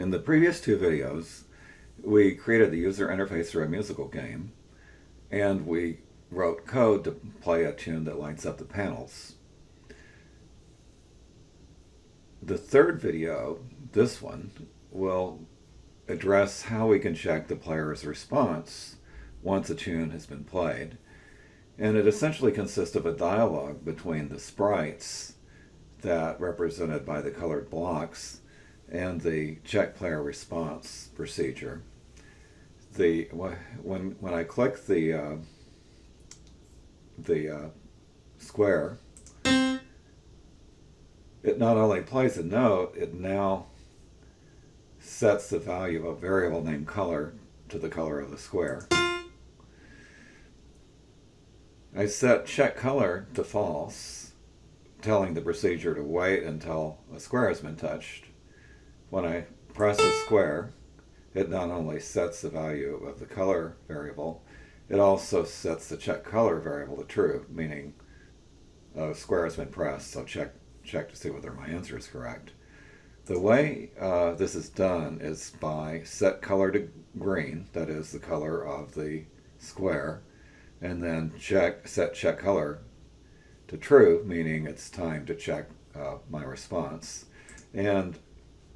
In the previous two videos, we created the user interface for a musical game, and we wrote code to play a tune that lights up the panels. The third video, this one, will address how we can check the player's response once a tune has been played. And it essentially consists of a dialogue between the sprites that represented by the colored blocks and the check player response procedure. When I click the square, it not only plays a note, it now sets the value of a variable named color to the color of the square. I set check color to false, telling the procedure to wait until a square has been touched. When I press the square, it not only sets the value of the color variable, it also sets the check color variable to true, meaning a square has been pressed, so check to see whether my answer is correct. The way this is done is by set color to green, that is the color of the square, and then set check color to true, meaning it's time to check my response. And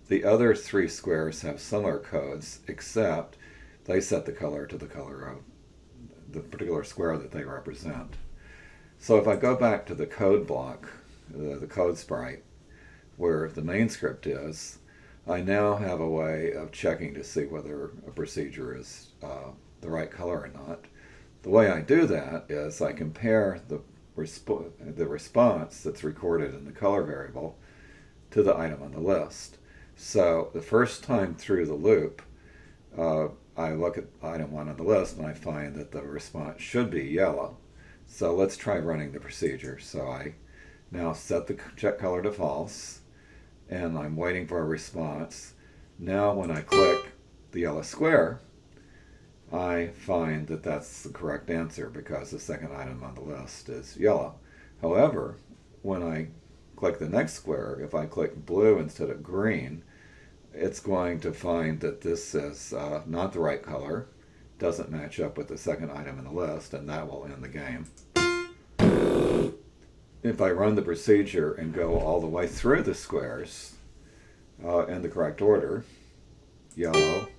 the other three squares have similar codes, except they set the color to the color of the particular square that they represent. So if I go back to the code block, the code sprite, where the main script is, I now have a way of checking to see whether a procedure is the right color or not. The way I do that is I compare the response that's recorded in the color variable to the item on the list. So the first time through the loop, I look at item 1 on the list and I find that the response should be yellow. So let's try running the procedure. So I now set the check color to false, and I'm waiting for a response. Now when I click the yellow square, I find that that's the correct answer because the second item on the list is yellow. However, when I click the next square, if I click blue instead of green, it's going to find that this is not the right color, doesn't match up with the second item in the list, and that will end the game. If I run the procedure and go all the way through the squares in the correct order, yellow,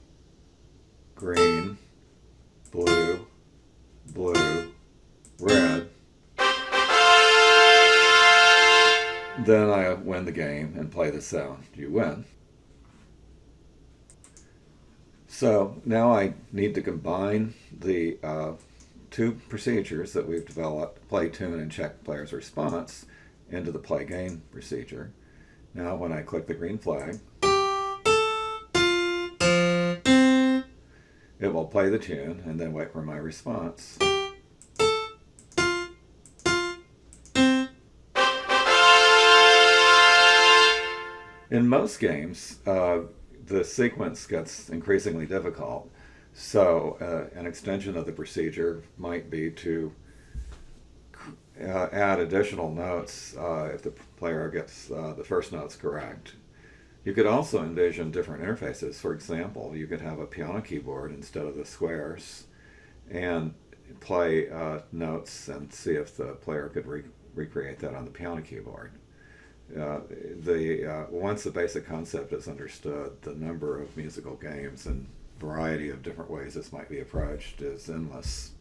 green, blue, blue, red, then I win the game and play the sound. You win. So now I need to combine the two procedures that we've developed, play tune and check player's response, into the play game procedure. Now when I click the green flag, it will play the tune and then wait for my response. In most games, the sequence gets increasingly difficult. So an extension of the procedure might be to add additional notes if the player gets the first notes correct. You could also envision different interfaces. For example, you could have a piano keyboard instead of the squares and play notes and see if the player could recreate that on the piano keyboard. Once the basic concept is understood, the number of musical games and variety of different ways this might be approached is endless.